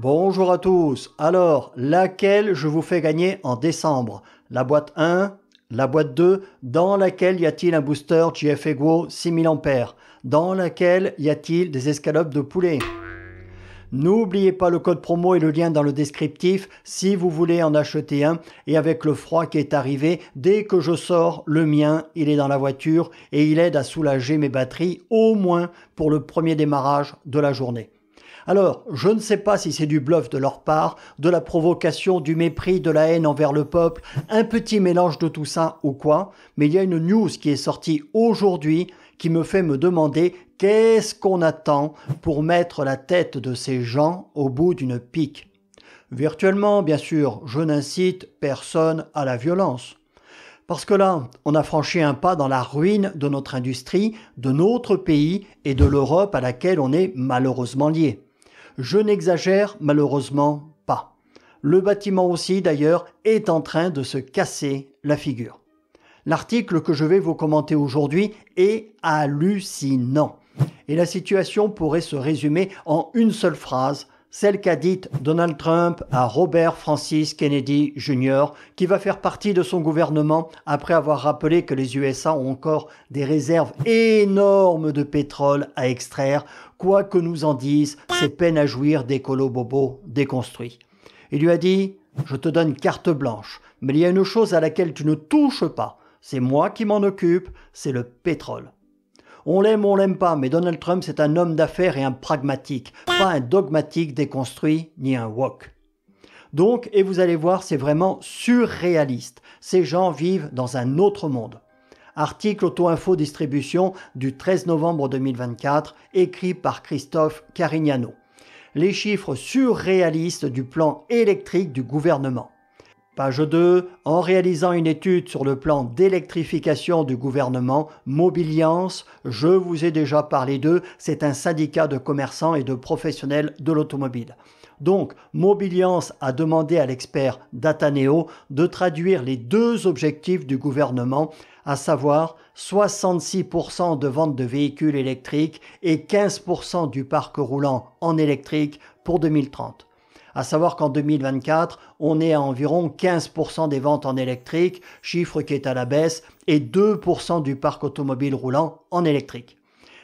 Bonjour à tous. Alors, laquelle je vous fais gagner en décembre? La boîte 1, la boîte 2, dans laquelle y a-t-il un booster GF Ego 6000 ampères? Dans laquelle y a-t-il des escalopes de poulet? N'oubliez pas le code promo et le lien dans le descriptif si vous voulez en acheter un. Et avec le froid qui est arrivé, dès que je sors, le mien, il est dans la voiture et il aide à soulager mes batteries, au moins pour le premier démarrage de la journée. Alors, je ne sais pas si c'est du bluff de leur part, de la provocation, du mépris, de la haine envers le peuple, un petit mélange de tout ça ou quoi, mais il y a une news qui est sortie aujourd'hui qui me fait me demander qu'est-ce qu'on attend pour mettre la tête de ces gens au bout d'une pique. Virtuellement, bien sûr, je n'incite personne à la violence. Parce que là, on a franchi un pas dans la ruine de notre industrie, de notre pays et de l'Europe à laquelle on est malheureusement lié. Je n'exagère malheureusement pas. Le bâtiment aussi, d'ailleurs, est en train de se casser la figure. L'article que je vais vous commenter aujourd'hui est hallucinant. Et la situation pourrait se résumer en une seule phrase, celle qu'a dite Donald Trump à Robert Francis Kennedy Jr., qui va faire partie de son gouvernement après avoir rappelé que les USA ont encore des réserves énormes de pétrole à extraire, quoi que nous en disent ces peines à jouir d'écolos bobos déconstruits. Il lui a dit « Je te donne carte blanche, mais il y a une chose à laquelle tu ne touches pas. C'est moi qui m'en occupe, c'est le pétrole. » On l'aime pas, mais Donald Trump, c'est un homme d'affaires et un pragmatique, pas un dogmatique déconstruit ni un woke. Donc, et vous allez voir, c'est vraiment surréaliste. Ces gens vivent dans un autre monde. Article Auto-Info Distribution du 13 novembre 2024, écrit par Christophe Carignano. Les chiffres surréalistes du plan électrique du gouvernement. Page 2, en réalisant une étude sur le plan d'électrification du gouvernement, Mobiliance, je vous ai déjà parlé d'eux, c'est un syndicat de commerçants et de professionnels de l'automobile. Donc, Mobiliance a demandé à l'expert Dataneo de traduire les deux objectifs du gouvernement, à savoir 66% de vente de véhicules électriques et 15% du parc roulant en électrique pour 2030. À savoir qu'en 2024, on est à environ 15% des ventes en électrique, chiffre qui est à la baisse, et 2% du parc automobile roulant en électrique.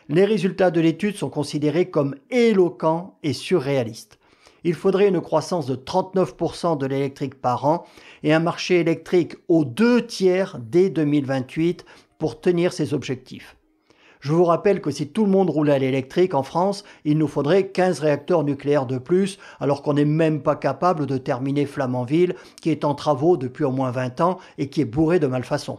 Les résultats de l'étude sont considérés comme éloquents et surréalistes. Il faudrait une croissance de 39% de l'électrique par an et un marché électrique aux 2/3 dès 2028 pour tenir ces objectifs. Je vous rappelle que si tout le monde roulait à l'électrique en France, il nous faudrait 15 réacteurs nucléaires de plus, alors qu'on n'est même pas capable de terminer Flamanville, qui est en travaux depuis au moins 20 ans et qui est bourré de malfaçons.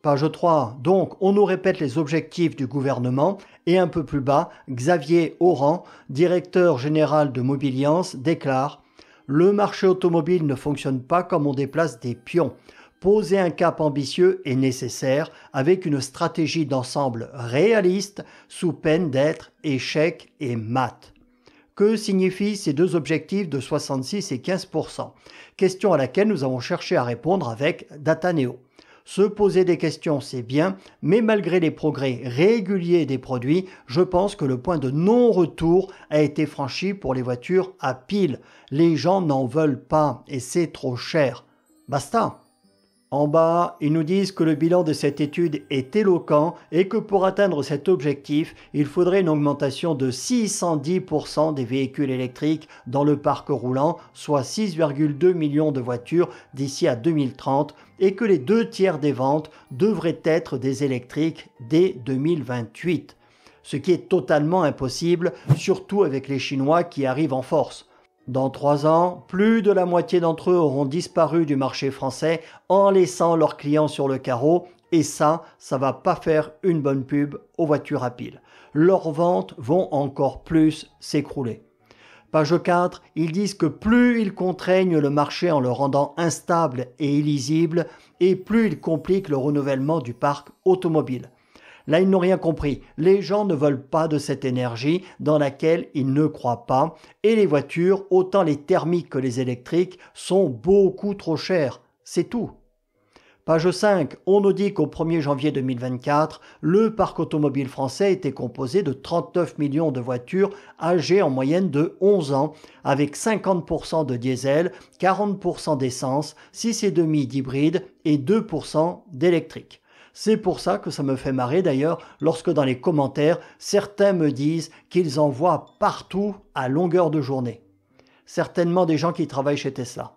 Page 3. Donc, on nous répète les objectifs du gouvernement et un peu plus bas, Xavier Oran, directeur général de Mobiliance, déclare « Le marché automobile ne fonctionne pas comme on déplace des pions. Poser un cap ambitieux est nécessaire avec une stratégie d'ensemble réaliste sous peine d'être échec et mat. » Que signifient ces deux objectifs de 66 et 15%? Question à laquelle nous avons cherché à répondre avec Dataneo. Se poser des questions, c'est bien, mais malgré les progrès réguliers des produits, je pense que le point de non-retour a été franchi pour les voitures à pile. Les gens n'en veulent pas et c'est trop cher. Basta! En bas, ils nous disent que le bilan de cette étude est éloquent et que pour atteindre cet objectif, il faudrait une augmentation de 610% des véhicules électriques dans le parc roulant, soit 6,2 millions de voitures d'ici à 2030, et que les 2/3 des ventes devraient être des électriques dès 2028. Ce qui est totalement impossible, surtout avec les Chinois qui arrivent en force. Dans 3 ans, plus de la moitié d'entre eux auront disparu du marché français en laissant leurs clients sur le carreau et ça va pas faire une bonne pub aux voitures à pile. Leurs ventes vont encore plus s'écrouler. Page 4, ils disent que plus ils contraignent le marché en le rendant instable et illisible et plus ils compliquent le renouvellement du parc automobile. Là, ils n'ont rien compris. Les gens ne veulent pas de cette énergie dans laquelle ils ne croient pas. Et les voitures, autant les thermiques que les électriques, sont beaucoup trop chères. C'est tout. Page 5, on nous dit qu'au 1er janvier 2024, le parc automobile français était composé de 39 millions de voitures âgées en moyenne de 11 ans, avec 50% de diesel, 40% d'essence, 6,5% d'hybride et 2% d'électrique. C'est pour ça que ça me fait marrer d'ailleurs lorsque dans les commentaires, certains me disent qu'ils en voient partout à longueur de journée. Certainement des gens qui travaillent chez Tesla.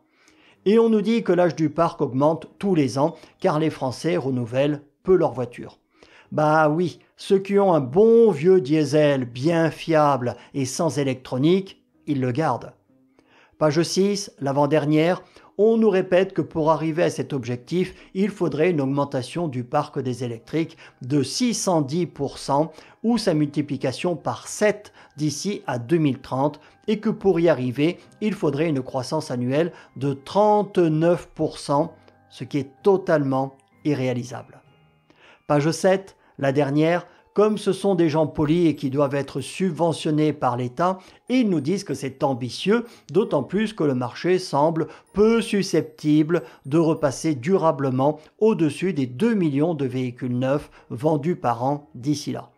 Et on nous dit que l'âge du parc augmente tous les ans car les Français renouvellent peu leurs voitures. Bah oui, ceux qui ont un bon vieux diesel bien fiable et sans électronique, ils le gardent. Page 6, l'avant-dernière, on nous répète que pour arriver à cet objectif, il faudrait une augmentation du parc des électriques de 610% ou sa multiplication par 7 d'ici à 2030 et que pour y arriver, il faudrait une croissance annuelle de 39%, ce qui est totalement irréalisable. Page 7, la dernière, comme ce sont des gens polis et qui doivent être subventionnés par l'État, ils nous disent que c'est ambitieux, d'autant plus que le marché semble peu susceptible de repasser durablement au-dessus des 2 millions de véhicules neufs vendus par an d'ici là.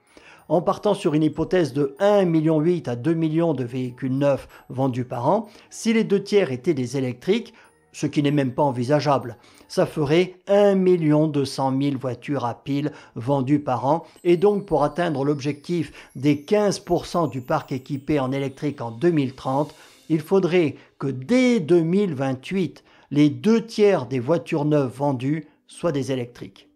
En partant sur une hypothèse de 1,8 million à 2 millions de véhicules neufs vendus par an, si les 2 tiers étaient des électriques, ce qui n'est même pas envisageable, ça ferait 1,2 million de voitures à pile vendues par an et donc pour atteindre l'objectif des 15% du parc équipé en électrique en 2030, il faudrait que dès 2028, les 2 tiers des voitures neuves vendues soient des électriques.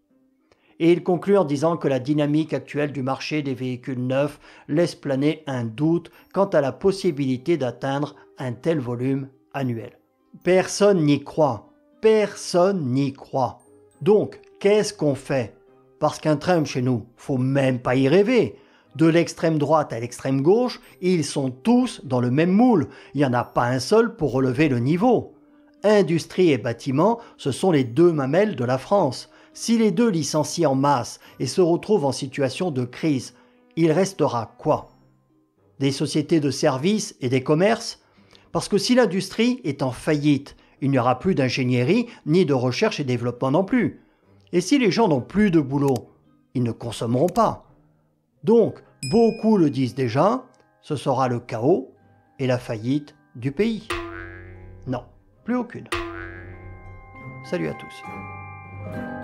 Et il conclut en disant que la dynamique actuelle du marché des véhicules neufs laisse planer un doute quant à la possibilité d'atteindre un tel volume annuel. Personne n'y croit. Personne n'y croit. Donc, qu'est-ce qu'on fait? Parce qu'un Trump chez nous, faut même pas y rêver. De l'extrême droite à l'extrême gauche, ils sont tous dans le même moule. Il n'y en a pas un seul pour relever le niveau. Industrie et bâtiment, ce sont les 2 mamelles de la France. Si les 2 licencient en masse et se retrouvent en situation de crise, il restera quoi? Des sociétés de services et des commerces? Parce que si l'industrie est en faillite, il n'y aura plus d'ingénierie ni de recherche et développement non plus. Et si les gens n'ont plus de boulot, ils ne consommeront pas. Donc, beaucoup le disent déjà, ce sera le chaos et la faillite du pays. Non, plus aucune. Salut à tous.